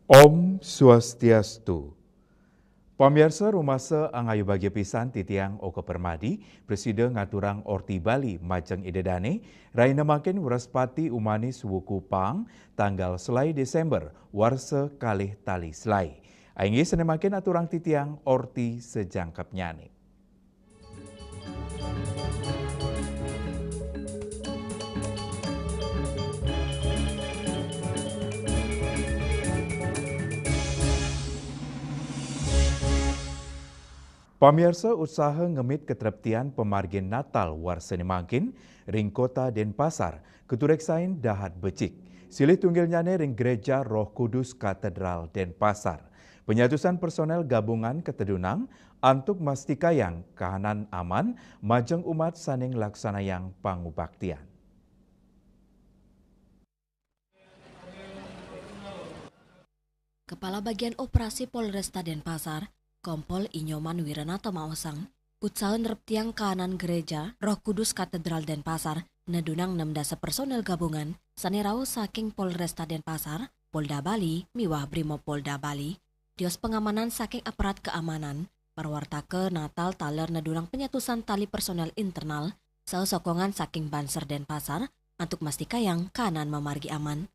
Om Swastiastu. Pamirsa rumasa angayu bagi pisan titiang Oke Permadi, Presiden ngaturang Orti Bali Majeng Idedane, raina makin waraspati umani suwuku pang tanggal selai Desember warsa kalih tali selai. Aingi senemakin aturang titiang Orti sejangkap nyani. Pamirsa usaha ngemit keteraptian pemargin Natal warsani mangkin ring kota Denpasar ketureksain dahat becik. Silih tunggil nyane ring gereja Roh Kudus Katedral Denpasar. Penyatusan personel gabungan ketedunang antuk mastikayang kahanan aman majeng umat saning laksanayang pangubaktian. Kepala Bagian Operasi Polresta Denpasar, Kompol Inyoman Wiranata Maosang, utsahan reptiang kahanan gereja Roh Kudus Katedral Denpasar, nedunang 16 personel gabungan, sanirau saking Polresta Denpasar, Polda Bali, miwah Brimo Polda Bali, dios pengamanan saking aparat keamanan, perwartake Natal taler nedunang penyatusan tali personel internal, sokongan saking Banser Denpasar, antuk mastikayang kahanan memargi aman.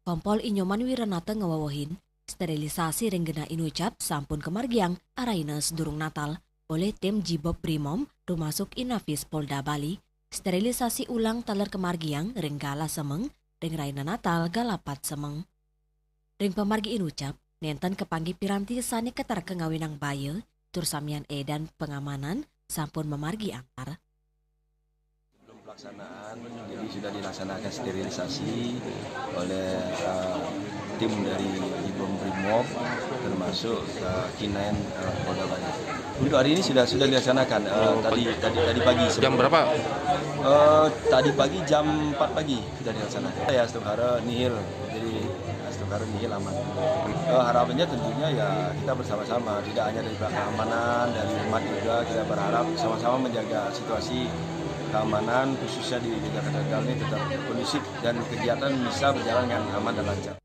Kompol Inyoman Wiranata ngawawohin, sterilisasi renggena inucap sampun kemargiang araines durung Natal oleh tim Jibob Brimob rumasuk Inafis Polda Bali. Sterilisasi ulang taler kemargiang ring gala semeng, ring raina Natal galapat semeng. Ring pemargi inucap nenten kepanggi piranti sani ketar kengawinang baye tur samian edan pengamanan sampun memargi antar. Pelaksanaan jadi sudah dilaksanakan sterilisasi oleh tim dari Brimob termasuk K9 Polda Bali. Untuk hari ini sudah dilaksanakan tadi pagi. Jam berapa? Tadi pagi jam 4 pagi sudah dilaksanakan. Ya Astukara nihil, jadi Astukara nihil aman. Harapannya tentunya ya kita bersama-sama, tidak hanya dari keamanan, dari umat juga kita berharap sama-sama menjaga situasi keamanan khususnya di gereja katedral ini tetap kondusif dan kegiatan bisa berjalan dengan aman dan lancar.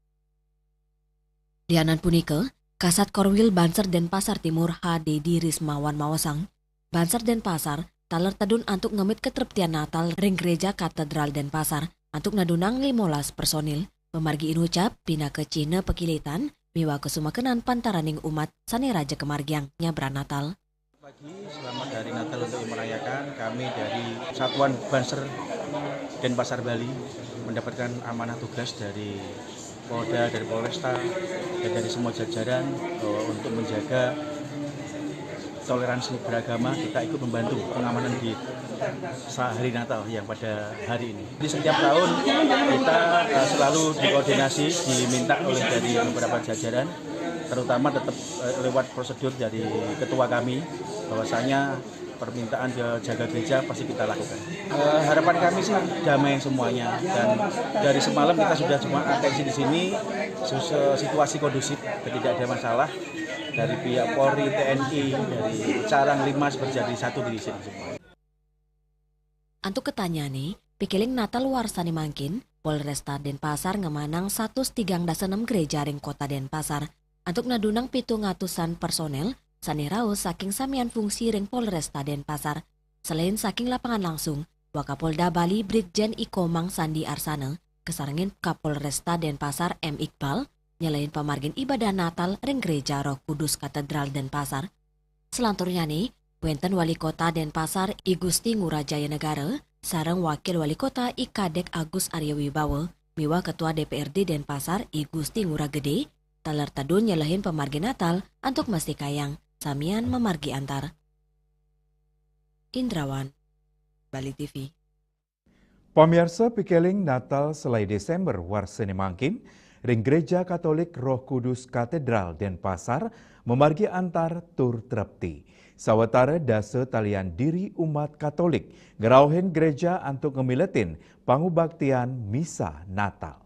Dianan punike, Kasat Korwil Banser Denpasar Timur H.D.D. Rismawan Mawasang, Banser Denpasar taler tedun antuk ngemit keterptian Natal ring gereja Katedral Denpasar antuk nadunang 15 personil. Pemargi inucap pina ke Cina pekilitan miwa kesumakenan pantaraning umat sani raja kemargiang nyabra Natal. Pagi, selamat hari Natal untuk merayakan. Kami dari Satuan Banser Denpasar Bali mendapatkan amanah tugas dari Polda, dari Polresta, dan dari semua jajaran untuk menjaga toleransi beragama. Kita ikut membantu pengamanan di hari Natal yang pada hari ini. Di setiap tahun kita selalu dikoordinasi, diminta oleh dari beberapa jajaran, terutama tetap lewat prosedur dari ketua kami, bahwasanya permintaan jaga gereja pasti kita lakukan. Harapan kami sih damai semuanya, dan dari semalam kita sudah cuma atensi di sini, situasi kondusif, tidak ada masalah. Dari pihak Polri, TNI, dari Carang, Limas berjadi satu di sini semua. Antuk ketanya nih, pikiling Natal warsani mangkin, Polresta Denpasar ngemanang 136 gereja ring kota Denpasar, antuk nadunang 700-an personel, sanirau saking samian fungsi ring Polresta Denpasar. Selain saking lapangan langsung, Wakapolda Bali Brigjen Ikomang Sandi Arsana, kesarengin Kapolresta Denpasar M. Iqbal, nyalain pamargin ibadah Natal ring gereja Roh Kudus Katedral Denpasar. Selanturnya nih, wenten Wali Kota Denpasar I Gusti Ngurajaya Negara, sareng Wakil Wali Kota I Kadek Agus Arya Wibawa, miwa Ketua DPRD Denpasar I Gusti Nguragede, taler tadun nyalahin pemargi Natal antuk mastikayang samian memargi antar. Indrawan, Bali TV. Pamirsa pikeling Natal selai Desember warsani mangkin, ring gereja Katolik Roh Kudus Katedral Denpasar memargi antar tur trepti. Sawatara dasa talian diri umat Katolik ngerauhin gereja antuk ngemiletin pangubaktian misa Natal.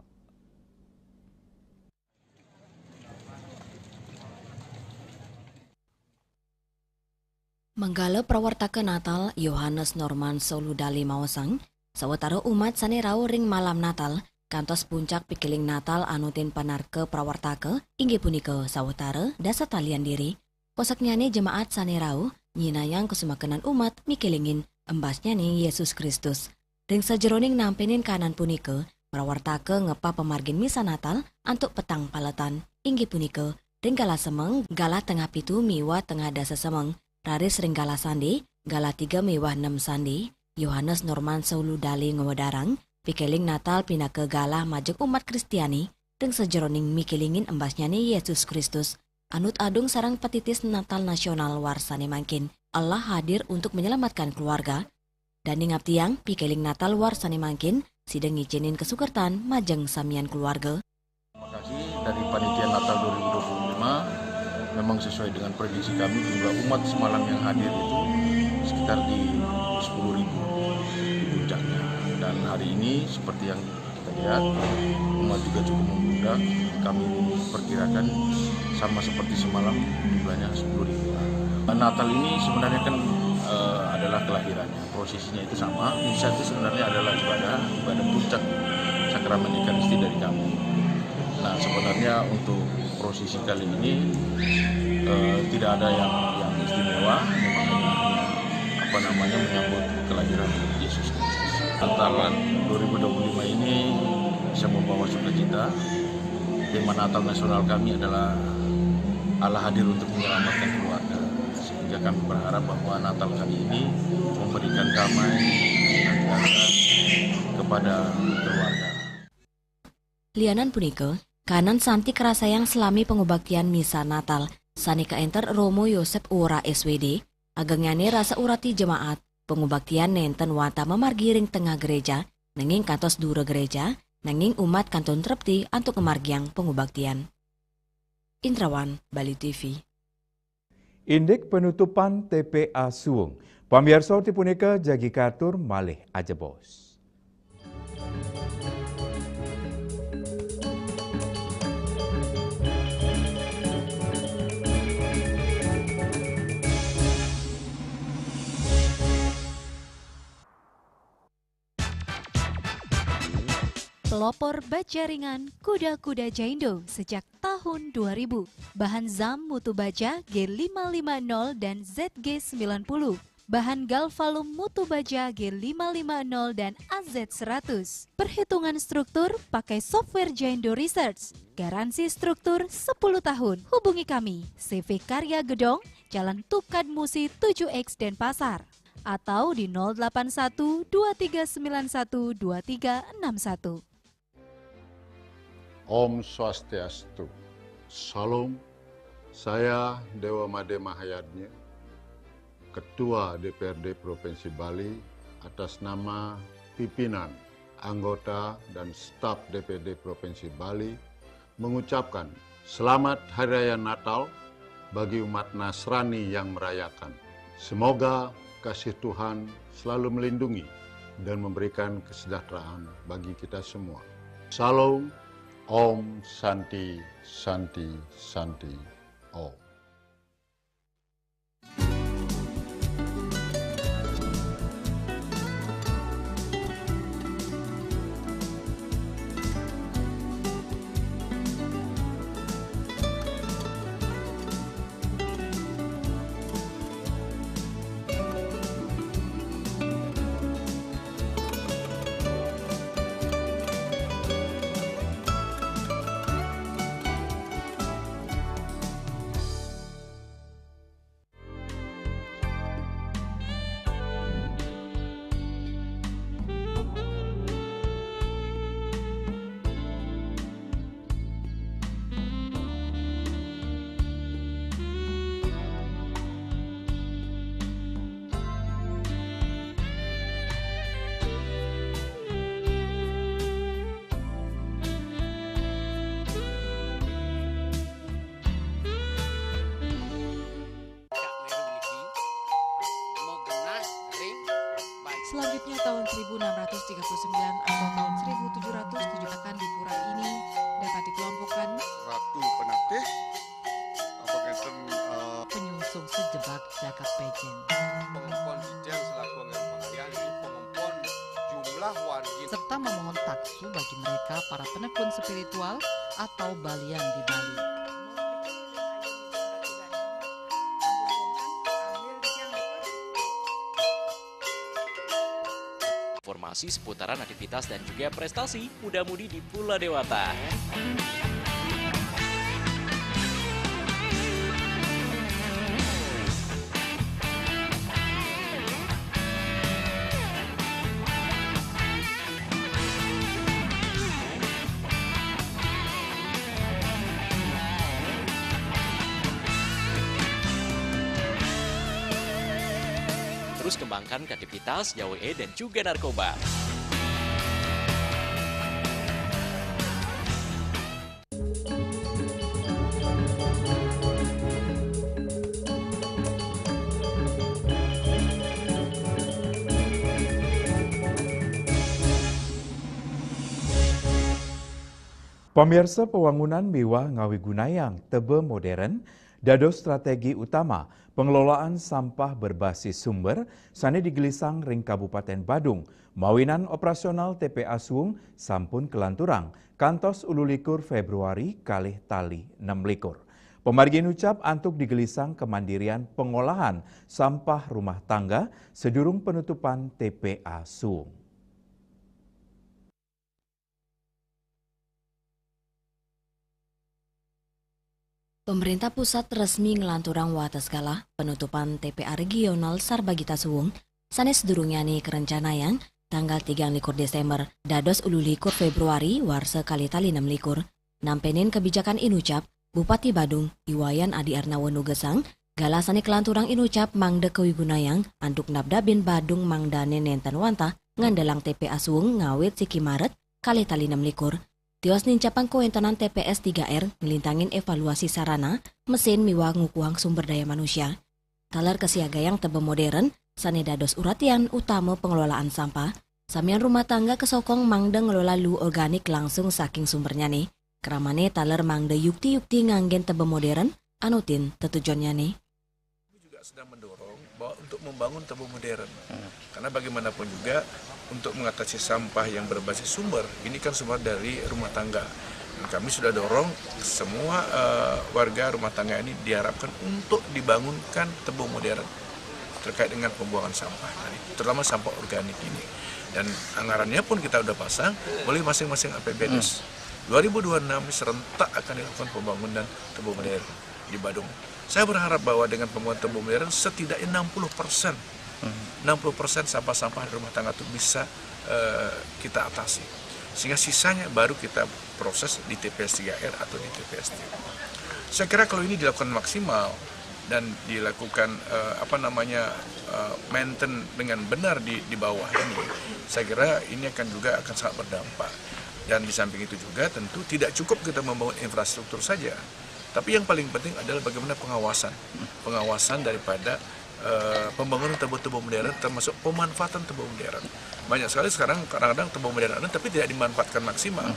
Menggala prawartake Natal Yohanes Norman Soludali Mawasang, sawatara umat sanirau ring malam Natal kantos puncak pikiling Natal anutin panarke prawartake inggih punika sawetara dasa talian diri posaknyane jemaat sanerau nyinayang kesumakenan umat mikilingin embasnyane Yesus Kristus. Ring sajeroning nampenin kanan punika prawartake ngepa pemargin misa Natal antuk petang paletan inggih punika ring gala semeng gala tengah pitu miwa tengah dasa semeng raris ring gala sandi gala 3 miwah 6 sandi Yohanes Norman Saulu Dali Ngowedarang pikiling Natal pinake galah majek umat Kristiani ring sajeroning mikilingin embasnyane Yesus Kristus anut adung sarang petitis Natal nasional warsane mangkin Allah hadir untuk menyelamatkan keluarga dan ningap tiang pikiling Natal warsane mangkin sidang ngizinin kesukertan majeng samian keluarga. Terima kasih dari panitia Natal 2025 memang sesuai dengan prediksi kami jumlah umat semalam yang hadir itu sekitar di 10.000 di puncaknya. Dan hari ini seperti yang kita lihat umat juga cukup membludak. Kami perkirakan sama seperti semalam jumlahnya 10.000. Natal ini sebenarnya kan adalah kelahirannya, prosesinya itu sama. Misa itu sebenarnya adalah ibadah puncak sakramen Ekaristi dari kami. Nah sebenarnya untuk prosesi kali ini tidak ada yang istimewa, memang hanya menyambut kelahiran Yesus Kristus. Natal 2025 ini bisa membawa sukacita. Tema Natal nasional kami adalah Allah hadir untuk menyelamatkan keluarga. Sehingga kami berharap bahwa Natal kali ini memberikan damai kepada keluarga. Lianan punika kanan santi kerasayang selami pengobaktian misa Natal sani kaenter Romo Yosep Ura SWD agengane rasa urati jemaat pengobaktian nenten wata memargiring tengah gereja nanging kantos dura gereja nanging umat kanton trepti antuk kemargiang pengobaktian. Indrawan, Bali TV. Indek penutupan TPA Suwung. Pamiarsa ti punika jagi katur malih aja bos. Pelopor baja ringan kuda-kuda Jaindo sejak tahun 2000. Bahan ZAM mutu baja G550 dan ZG90. Bahan galvalum mutu baja G550 dan AZ100. Perhitungan struktur pakai software Jaindo Research. Garansi struktur 10 tahun. Hubungi kami CV Karya Gedong, Jalan Tukad Musi 7X Denpasar. Atau di 081 2391 2361. Om Swastiastu. Salam, saya Dewa Made Mahayadnya, Ketua DPRD Provinsi Bali atas nama pimpinan, anggota, dan staf DPRD Provinsi Bali mengucapkan Selamat Hari Raya Natal bagi umat Nasrani yang merayakan. Semoga kasih Tuhan selalu melindungi dan memberikan kesejahteraan bagi kita semua. Salam. Om Santi Santi Santi Om. Selanjutnya tahun 1639 atau tahun 1707 akan di pura ini dapat dikelompokkan Ratu Penatih apakah penyungsung sejebak jagat pejen. Pengempon Ijen selaku anggaran pengalian ini pengempon jumlah adalah wargi. serta memohon taksu bagi mereka para penekun spiritual atau balian di Bali. Informasi seputaran aktivitas dan juga prestasi muda-mudi di Pulau Dewata. Terus kembangkan kreativitas, YWE dan juga narkoba. Pemirsa, pembangunan miwah ngawi gunayang tebe modern dados strategi utama pengelolaan sampah berbasis sumber sane digelisang ring Kabupaten Badung. Mawinan operasional TPA Suung sampun kelanturang kantos 21 Februari kalih tali 6 Pemargin ucap antuk digelisang kemandirian pengolahan sampah rumah tangga sedurung penutupan TPA Suung. Pemerintah pusat resmi ngelanturang wates kala penutupan TPA regional Sarbagita Suwung sanes durungyane kerencanayan tanggal 3 Desember dados 21 Februari warsa kali tali 6 nampenin kebijakan inucap Bupati Badung Iwayan Adi Arnawa Nugesang galasane kelanturang inucap Mangde Kewigunayang anduk nabdabin Badung mangdane nenten wanta ngandelang TPA Suwung ngawit siki Maret kali tali 6 Tiwas nincapan kewentenan TPS 3R ngelintangin evaluasi sarana, mesin miwah ngukuang sumber daya manusia. Talar kesiagayang tebe modern, sane dados uratian utama pengelolaan sampah, samian rumah tangga kesokong mangde ngelola lu organik langsung saking sumbernya nih. Keramane talar mangde yukti-yukti nganggen tebe modern, anutin tetujonnya nih. Juga sedang mendorong bahwa untuk membangun tebe modern, karena bagaimanapun juga untuk mengatasi sampah yang berbasis sumber, ini kan sumber dari rumah tangga. Dan kami sudah dorong semua warga rumah tangga ini diharapkan untuk dibangunkan tebu modern terkait dengan pembuangan sampah, terutama sampah organik ini. Dan anggarannya pun kita udah pasang, oleh masing-masing APBDes. 2026 serentak akan dilakukan pembangunan tebu modern di Badung. Saya berharap bahwa dengan pembangunan tebu modern setidaknya 60% sampah-sampah di rumah tangga itu bisa kita atasi. Sehingga sisanya baru kita proses di TPS 3R atau di TPS 3. Saya kira kalau ini dilakukan maksimal dan dilakukan maintain dengan benar di bawah ini, saya kira ini akan sangat berdampak. Dan di samping itu juga tentu tidak cukup kita membangun infrastruktur saja, tapi yang paling penting adalah bagaimana pengawasan daripada pembangunan tebu-tebu modern termasuk pemanfaatan tebu modern. Banyak sekali sekarang kadang-kadang tebu modern ada tapi tidak dimanfaatkan maksimal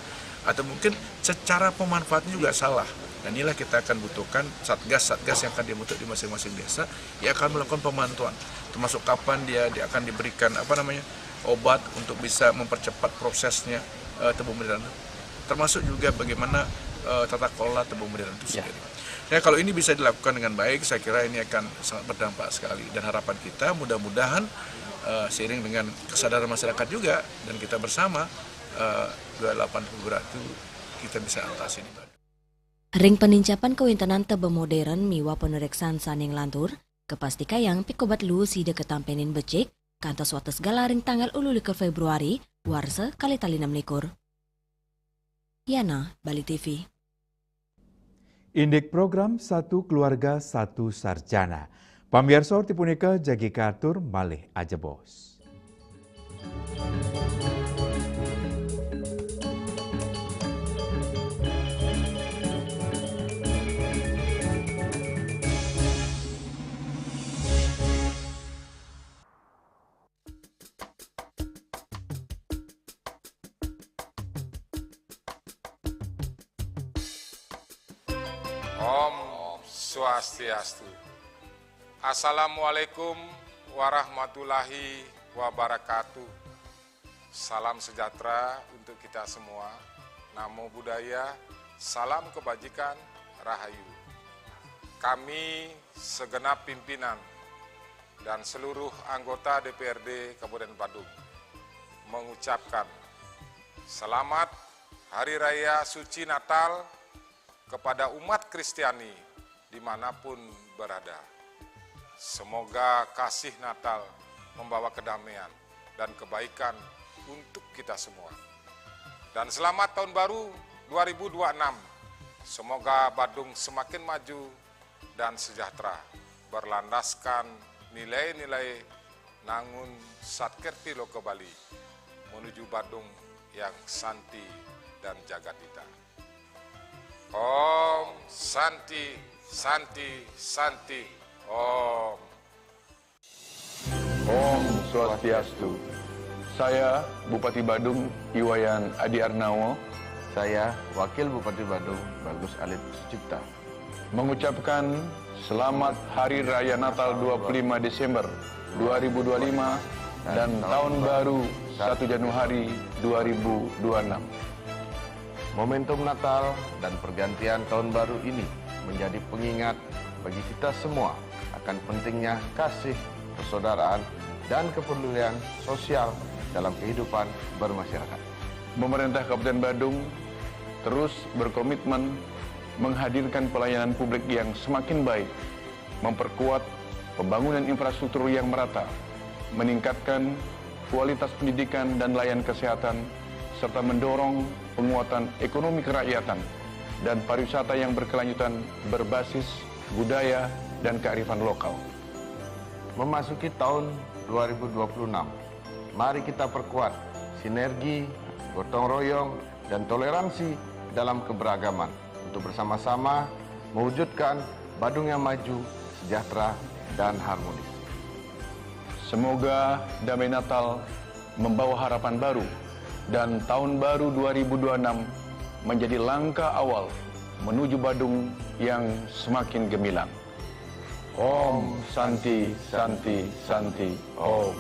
atau mungkin secara pemanfaatnya juga salah. Dan inilah kita akan butuhkan satgas yang akan dibentuk di masing-masing desa yang akan melakukan pemantauan termasuk kapan dia akan diberikan obat untuk bisa mempercepat prosesnya tebu modern. Termasuk juga bagaimana tata kelola tebu modern itu sendiri. Ya, kalau ini bisa dilakukan dengan baik, saya kira ini akan sangat berdampak sekali. Dan harapan kita mudah-mudahan seiring dengan kesadaran masyarakat juga dan kita bersama 28 Februari itu kita bisa atasi ini. Ring penincapan kewintenan tebe modern miwa penereksan saning lantur, kepastika yang pikobat lu si deketampenin becik, kantos wates galaring tanggal 21 Februari, warsa kali tali 6 Yana, Bali TV. Indek program Satu Keluarga Satu Sarjana. Pamirsa Orti punika jagi katur malih aja bos. Om Swastiastu. Assalamualaikum warahmatullahi wabarakatuh. salam sejahtera untuk kita semua. Namo Buddhaya, salam kebajikan, rahayu. Kami segenap pimpinan dan seluruh anggota DPRD Kabupaten Badung mengucapkan selamat Hari Raya Suci Natal kepada umat Kristiani dimanapun berada. Semoga kasih Natal membawa kedamaian dan kebaikan untuk kita semua. Dan selamat Tahun Baru 2026. Semoga Badung semakin maju dan sejahtera, berlandaskan nilai-nilai Nangun Satkerti Loka Bali, menuju Badung yang santi dan jagatita. Om Santi, Santi, Santi, Om. Om Swastiastu. Saya Bupati Badung Iwayan Adi Arnawo. Saya Wakil Bupati Badung Bagus Alit Sucipta. Mengucapkan selamat Hari Raya Natal 25 Desember 2025 dan Tahun Baru 1 Januari 2026. Momentum Natal dan pergantian Tahun Baru ini menjadi pengingat bagi kita semua akan pentingnya kasih, persaudaraan, dan kepedulian sosial dalam kehidupan bermasyarakat. Pemerintah Kabupaten Badung terus berkomitmen menghadirkan pelayanan publik yang semakin baik, memperkuat pembangunan infrastruktur yang merata, meningkatkan kualitas pendidikan dan layanan kesehatan, serta mendorong penguatan ekonomi kerakyatan dan pariwisata yang berkelanjutan berbasis budaya dan kearifan lokal. Memasuki tahun 2026, mari kita perkuat sinergi, gotong royong, dan toleransi dalam keberagaman untuk bersama-sama mewujudkan Badung yang maju, sejahtera, dan harmonis. Semoga damai Natal membawa harapan baru dan Tahun Baru 2026 menjadi langkah awal menuju Badung yang semakin gemilang. Om Santi, Santi, Santi, Om.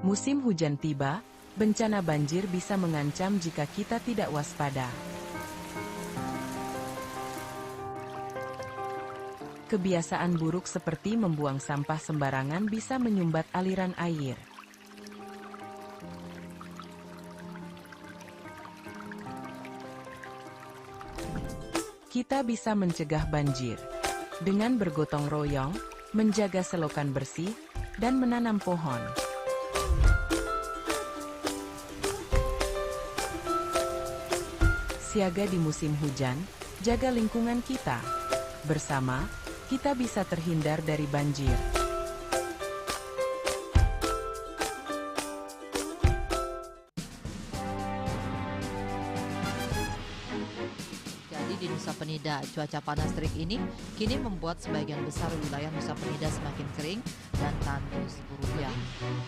Musim hujan tiba, bencana banjir bisa mengancam jika kita tidak waspada. Kebiasaan buruk seperti membuang sampah sembarangan bisa menyumbat aliran air. Kita bisa mencegah banjir dengan bergotong royong, menjaga selokan bersih, dan menanam pohon. Siaga di musim hujan, jaga lingkungan kita. Bersama, kita bisa terhindar dari banjir. Jadi di Nusa Penida, cuaca panas terik ini kini membuat sebagian besar wilayah Nusa Penida semakin kering dan tandus rupiah.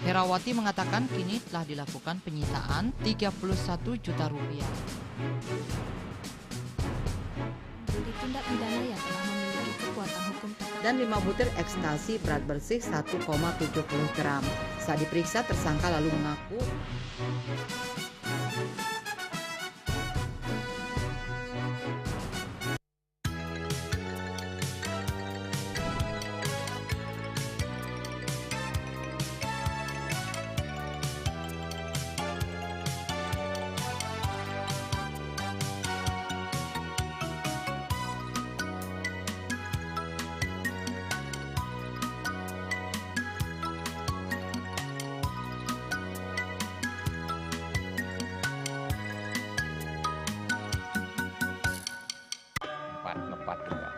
Herawati mengatakan kini telah dilakukan penyitaan 31 juta rupiah. Tindak pidana yang telah memiliki kekuatan hukum dan 5 butir ekstasi berat bersih 1,70 gram. Saat diperiksa, tersangka lalu mengaku Empat juga.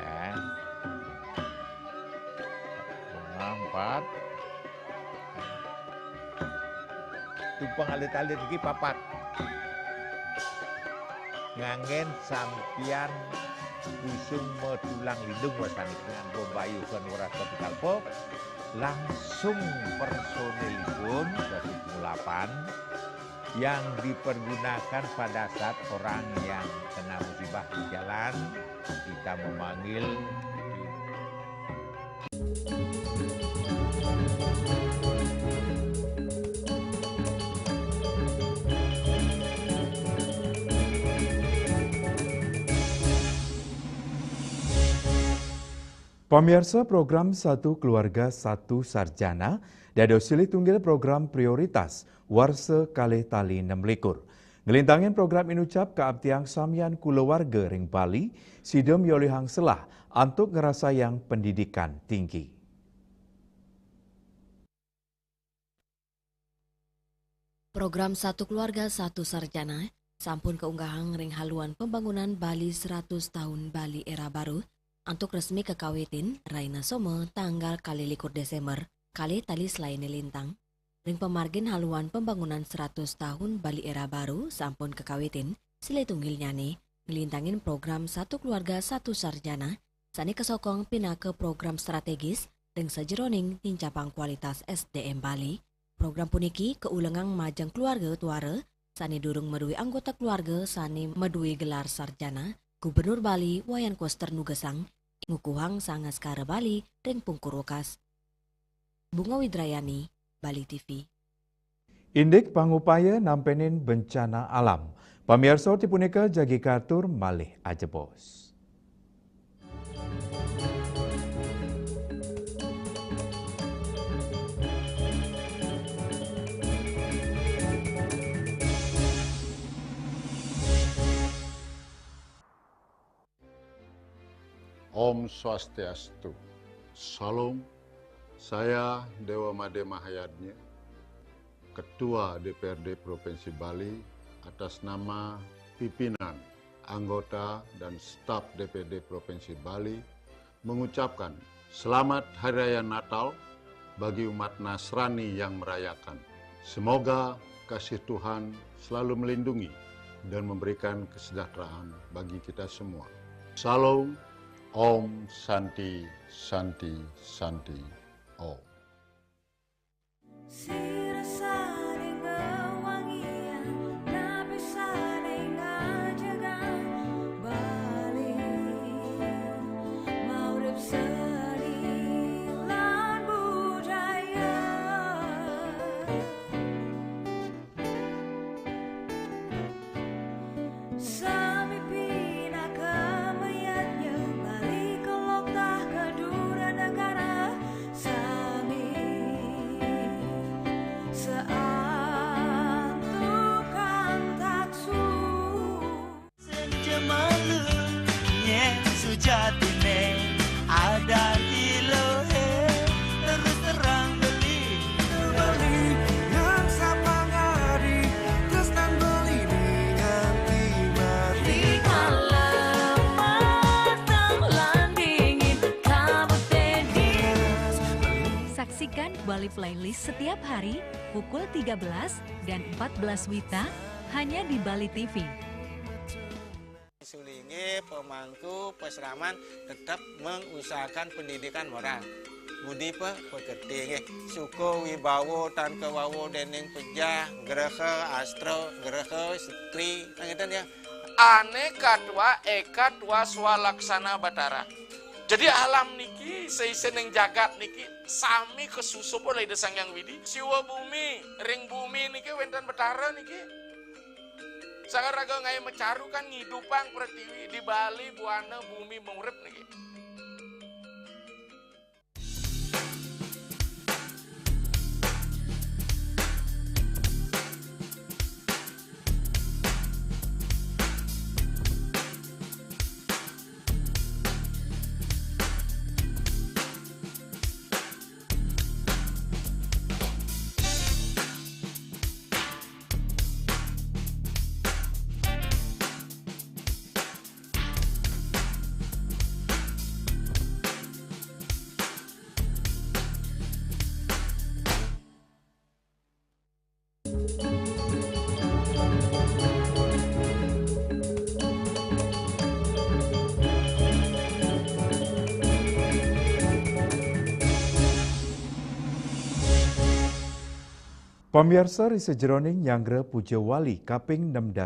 Ya. Bunga 4. Tumpang alit-alit lagi papat. Ngangen sampian usung metulang lindung wasani dengan bombayu kan waras kapital pop. Langsung personelipun 28 yang dipergunakan pada saat orang yang kena musibah di jalan, kita memanggil Pemirsa program Satu Keluarga Satu Sarjana dado silih tunggil program prioritas warsa kalih tali 6 likur. Ngelintangin program inucap keabtiang samian kulawarga ring Bali, sidem yolihang selah untuk ngerasayang pendidikan tinggi. Program Satu Keluarga Satu Sarjana sampun keunggahan ring haluan pembangunan Bali 100 tahun Bali era baru untuk resmi kekawitin Raina Somo tanggal kali 21 Desember kali tali selain lintang. Ring pemargin haluan pembangunan 100 tahun Bali era baru sampun kekawitin sile tunggil nyane ngelintangin program Satu Keluarga Satu Sarjana sani kesokong pindah ke program strategis ring sejeroning tincapang kualitas SDM Bali. Program puniki keulengang majang keluarga tuara sani durung medui anggota keluarga sani medui gelar sarjana Gubernur Bali Wayan Koster Nugesang ngukuhang sangaskara Bali ring pungkurukas. Bunga Widrayani, Bali TV. Indik pangupaya nampenin bencana alam. Pamirsa tipunika jagi katur malih ajebos. Om Swastiastu. Salam. Saya Dewa Made Mahayadnya, Ketua DPRD Provinsi Bali atas nama pimpinan, anggota, dan staf DPRD Provinsi Bali mengucapkan Selamat Hari Raya Natal bagi umat Nasrani yang merayakan. Semoga kasih Tuhan selalu melindungi dan memberikan kesejahteraan bagi kita semua. Salam, Om Santi, Santi, Santi, Om. Saksikan Bali Playlist setiap hari pukul 13 dan 14 WITA hanya di Bali TV. Sulingi pemangku peseraman tetap mengusahakan pendidikan moral. Budi pekerti suko wibawo tan kewawo dening pejah gereha astro gereha setri ngeten ya. Aneka tua eka tua swalaksana batara. Jadi alam niki seisen jagat niki sami kesusup oleh desang yang widi. Siwa bumi, ring bumi niki wenten betara niki. Sangat raga ngai mecaru kan ngidupang pertiwi di Bali buana bumi mengurip niki. Pamirsa risa jeroning Nyangre Pujawali kaping 6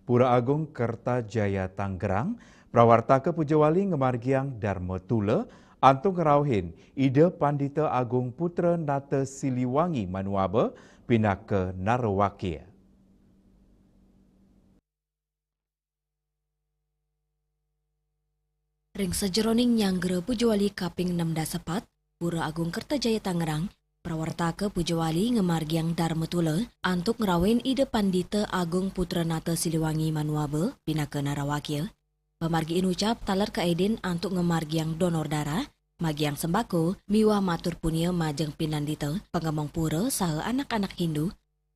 Pura Agung Kertajaya Tanggerang, prawarta ke Pujawali ngemargiang Dharma Tula, antung ngerauhin ide Pandita Agung Putra Nata Siliwangi Manuabe pindah ke Narawakia. Ring sejeroning Nyangre Pujawali kaping 6 Pura Agung Kertajaya Tangerang, prawarta ke Pujawali ngemargiang Dharma Tula antuk ngerawin ide Pandita Agung Putra Nata Siliwangi Manuabe pindah ke Narawakia. Pemargiin ucap talar ke Aidin antuk ngemargiang donor darah, magiang sembako, miwah matur punia majeng pinandita, pengemong pura saha anak-anak Hindu.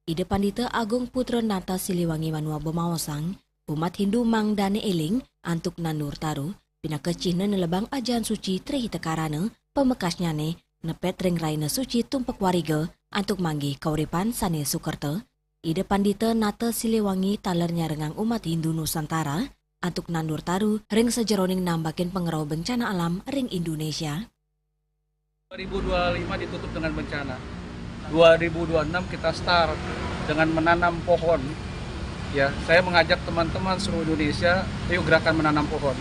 Ide Pandita Agung Putra Nata Siliwangi Manuabe Mawasang, umat Hindu mang dane eling antuk nandur taru, pindah ke Cina nelebang ajaran suci Trihita Karana, pemekasnya ne, nepet ring raina suci tumpak wariga, antuk manggi kauripan sane Sukerta. Ide Pandita Nata Siliwangi taler nyarengang umat Hindu Nusantara, antuk nandur taru ring sejeroning nambakin pengerau bencana alam ring Indonesia. 2025 ditutup dengan bencana. 2026 kita start dengan menanam pohon. Ya, saya mengajak teman-teman seluruh Indonesia, yuk gerakan menanam pohon.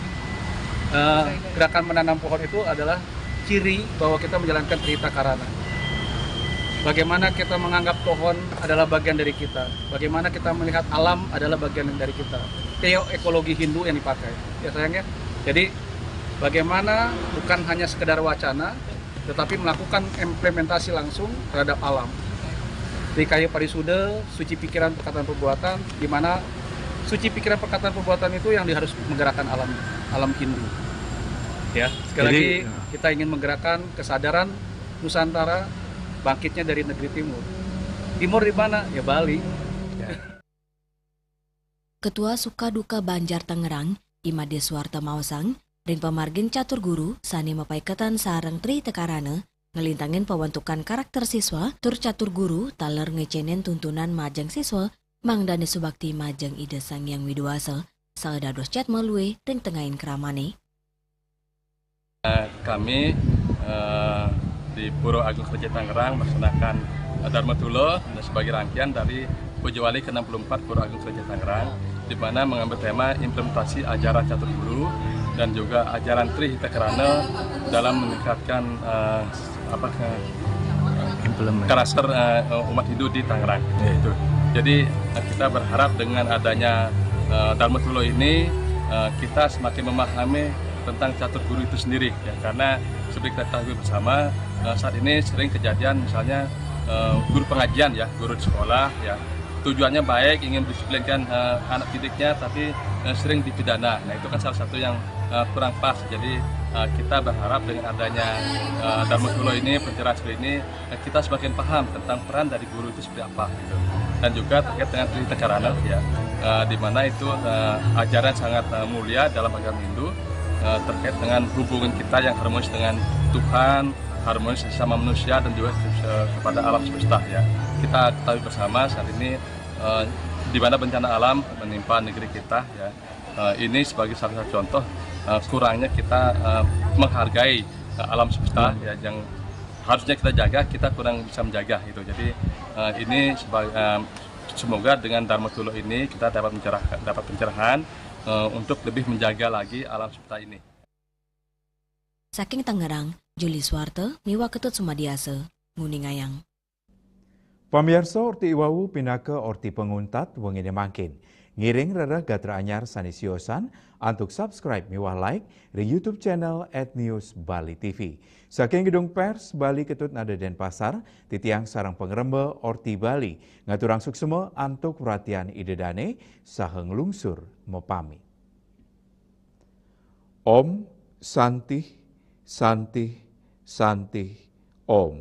Gerakan menanam pohon itu adalah ciri bahwa kita menjalankan Trihita Karana. Bagaimana kita menganggap pohon adalah bagian dari kita. Bagaimana kita melihat alam adalah bagian dari kita. Ekologi Hindu yang dipakai, ya sayangnya. Jadi bagaimana bukan hanya sekedar wacana, tetapi melakukan implementasi langsung terhadap alam. Di kayu parisuda, suci pikiran perkataan perbuatan, di mana suci pikiran perkataan perbuatan itu yang harus menggerakkan alam Hindu. Ya, sekali lagi kita ingin menggerakkan kesadaran Nusantara bangkitnya dari negeri timur. Timur di mana? Ya Bali. Ketua Sukaduka Banjar Tangerang, Imade Suwarta Mawasang, ring pemargin catur guru, sani mapaiketan sarang Trihita Karana, ngelintangin pembentukan karakter siswa, tur catur guru, taler ngecenen tuntunan majang siswa, mangdane subakti majang ide sang yang widuasa, saedados cat melue, ring tengahin keramane. Kami di Pura Agung Kertajaya Tangerang melaksanakan Dharma Tula sebagai rangkaian dari Pujawali ke-64 Pura Agung Kertajaya Tangerang, di mana mengambil tema implementasi ajaran catur guru dan juga ajaran Trihita Karana dalam meningkatkan karakter umat Hindu di Tangerang. Itu. Jadi kita berharap dengan adanya Dharma Tula ini kita semakin memahami tentang catur guru itu sendiri, ya, karena seperti kita ketahui bersama saat ini sering kejadian misalnya guru pengajian, ya, guru di sekolah, ya, tujuannya baik, ingin mendisiplinkan anak didiknya, tapi sering dipidana. Nah, itu kan salah satu yang kurang pas. Jadi kita berharap dengan adanya Dharma Tula ini, pencerahan seperti ini, kita semakin paham tentang peran dari guru itu seperti apa, gitu. Dan juga terkait dengan Trihita Karana, ya, di mana itu ajaran sangat mulia dalam agama Hindu, terkait dengan hubungan kita yang harmonis dengan Tuhan, harmonis sama manusia dan juga kepada alam semesta, ya. Kita ketahui bersama saat ini di mana bencana alam menimpa negeri kita, ya. Ini sebagai salah satu contoh kurangnya kita menghargai alam semesta, ya, yang harusnya kita jaga, kita kurang bisa menjaga itu. Jadi ini semoga dengan Dharma Tula ini kita dapat pencerahan untuk lebih menjaga lagi alam semesta ini. Saking Tangerang, Juli Suwarta, Miwa Ketut Sumadiase, Nguningayang. Pamirsa Orti Iwawu pinaka Orti Penguntat wengine mangkin. Ngiring rereh gatra anyar sanisiosan untuk subscribe miwah like di YouTube channel @newsbali.tv. Saking gedung pers Bali Ketut Nada Denpasar, titiang sarang pengerembe Orti Bali ngaturang suksema antuk perhatian idedane saheng lungsur mopami. Om Santi Santi Santi Om.